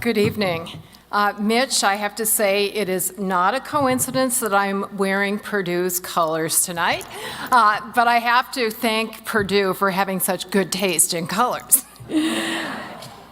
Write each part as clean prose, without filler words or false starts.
Good evening. Mitch, I have to say it is not a coincidence that I'm wearing Purdue's colors tonight, but I have to thank Purdue for having such good taste in colors.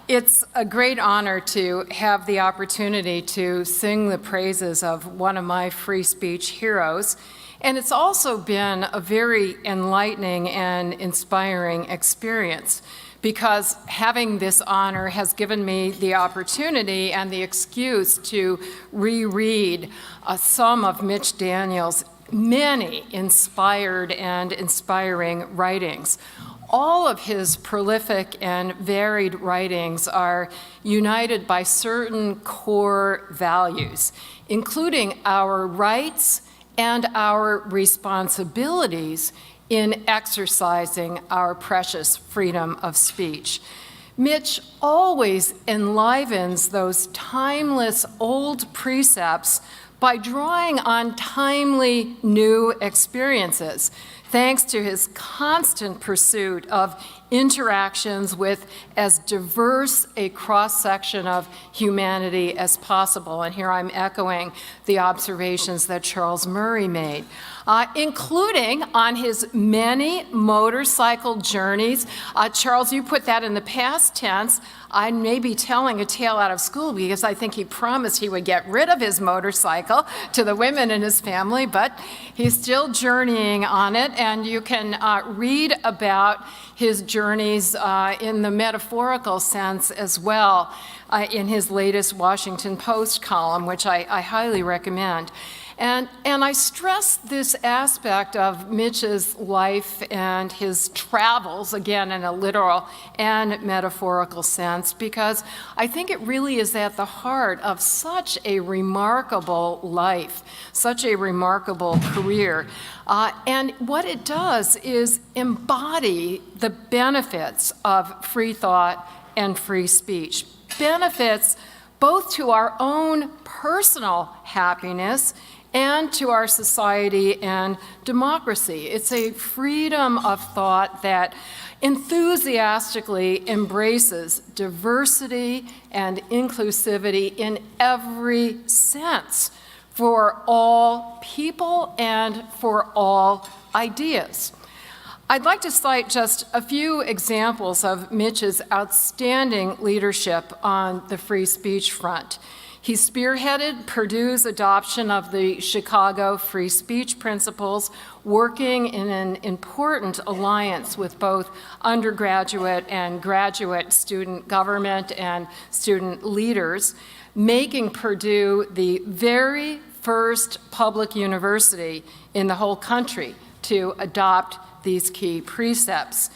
It's a great honor to have the opportunity to sing the praises of one of my free speech heroes, and it's also been a very enlightening and inspiring experience, because having this honor has given me the opportunity and the excuse to reread some of Mitch Daniels' many inspired and inspiring writings. All of his prolific and varied writings are united by certain core values, including our rights and our responsibilities in exercising our precious freedom of speech. Mitch always enlivens those timeless old precepts by drawing on timely new experiences, thanks to his constant pursuit of interactions with as diverse a cross-section of humanity as possible. And here I'm echoing the observations that Charles Murray made, including on his many motorcycle journeys. Charles, you put that in the past tense. I may be telling a tale out of school because I think he promised he would get rid of his motorcycle to the women in his family, but he's still journeying on it, and you can read about his journeys in the metaphorical sense as well in his latest Washington Post column, which I highly recommend. And I stress this aspect of Mitch's life and his travels, again, in a literal and metaphorical sense, because I think it really is at the heart of such a remarkable life, such a remarkable career. And what it does is embody the benefits of free thought and free speech. Benefits both to our own personal happiness and to our society and democracy. It's a freedom of thought that enthusiastically embraces diversity and inclusivity in every sense for all people and for all ideas. I'd like to cite just a few examples of Mitch's outstanding leadership on the free speech front. He spearheaded Purdue's adoption of the Chicago free speech principles, working in an important alliance with both undergraduate and graduate student government and student leaders, making Purdue the very first public university in the whole country to adopt these key precepts.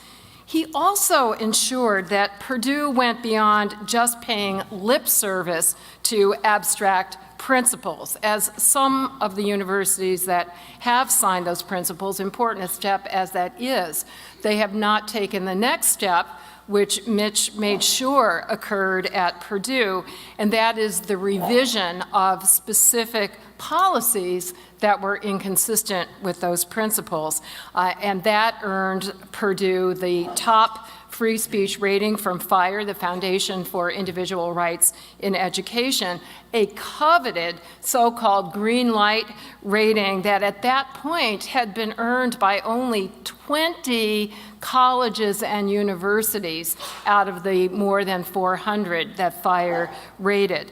He also ensured that Purdue went beyond just paying lip service to abstract principles, as some of the universities that have signed those principles, important a step as that is, they have not taken the next step, which Mitch made sure occurred at Purdue, and that is the revision of specific policies that were inconsistent with those principles. And that earned Purdue the top free speech rating from FIRE, the Foundation for Individual Rights in Education, a coveted so-called green light rating that at that point had been earned by only 20 colleges and universities out of the more than 400 that FIRE rated.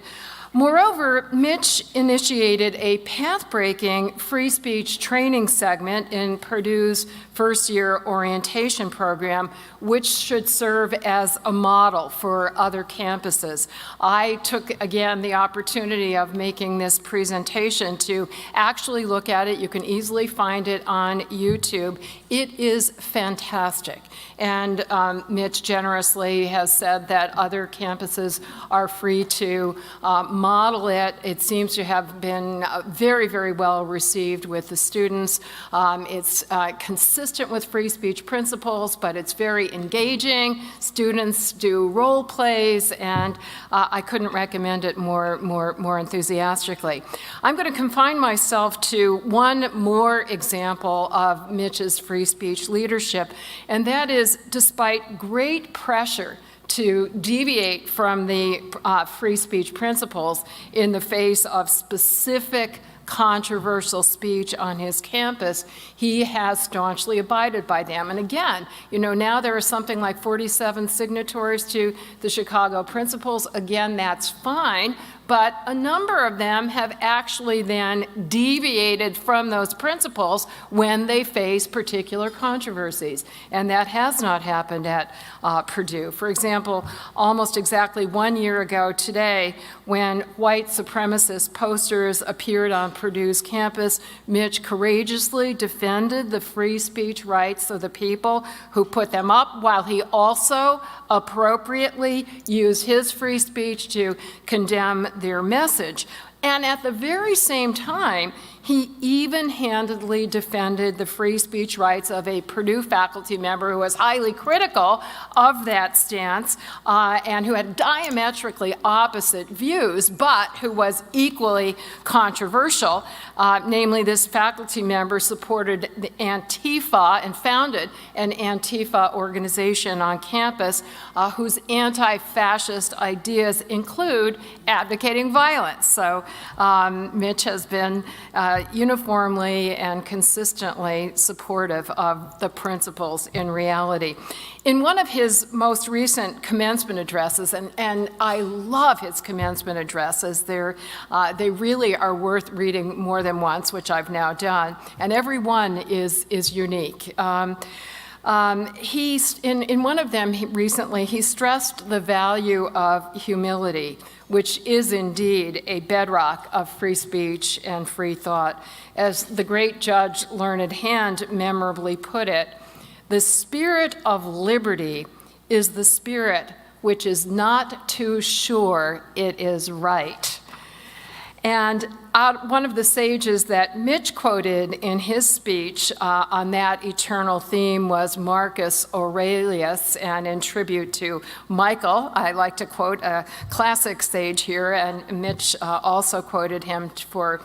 Moreover, Mitch initiated a path-breaking free speech training segment in Purdue's first-year orientation program, which should serve as a model for other campuses. I took, again, the opportunity of making this presentation to actually look at it. You can easily find it on YouTube. It is fantastic. And Mitch generously has said that other campuses are free to model it. It seems to have been very, very well received with the students. It's consistent with free speech principles, but it's very engaging. Students do role plays, and I couldn't recommend it more enthusiastically. I'm going to confine myself to one more example of Mitch's free speech leadership, and that is, despite great pressure to deviate from the free speech principles in the face of specific controversial speech on his campus, he has staunchly abided by them. And again, you know, now there are something like 47 signatories to the Chicago Principles. Again, that's fine, but a number of them have actually then deviated from those principles when they face particular controversies. And that has not happened at Purdue. For example, almost exactly 1 year ago today, when white supremacist posters appeared on Purdue's campus, Mitch courageously defended the free speech rights of the people who put them up, while he also appropriately used his free speech to condemn their message. And at the very same time, he even-handedly defended the free speech rights of a Purdue faculty member who was highly critical of that stance and who had diametrically opposite views, but who was equally controversial. Namely, this faculty member supported the Antifa and founded an Antifa organization on campus whose anti-fascist ideas include advocating violence. So Mitch has been uniformly and consistently supportive of the principles in reality. In one of his most recent commencement addresses, and I love his commencement addresses, they really are worth reading more than once, which I've now done, and every one is unique. In one of them recently, he stressed the value of humility, which is indeed a bedrock of free speech and free thought. As the great Judge Learned Hand memorably put it, the spirit of liberty is the spirit which is not too sure it is right. And one of the sages that Mitch quoted in his speech on that eternal theme was Marcus Aurelius, and in tribute to Michael, I like to quote a classic sage here, and Mitch also quoted him for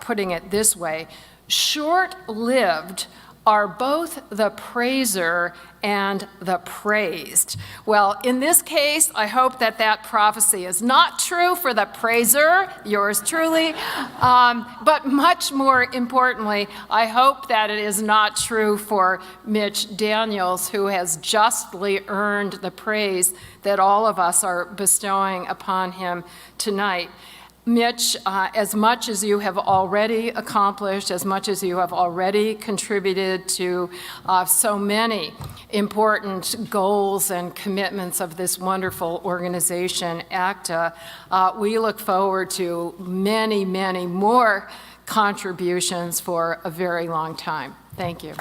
putting it this way: "Short-lived are both the praiser and the praised." Well, in this case, I hope that that prophecy is not true for the praiser, yours truly, but much more importantly, I hope that it is not true for Mitch Daniels, who has justly earned the praise that all of us are bestowing upon him tonight. Mitch, as much as you have already accomplished, as much as you have already contributed to so many important goals and commitments of this wonderful organization, ACTA, we look forward to many, many more contributions for a very long time. Thank you.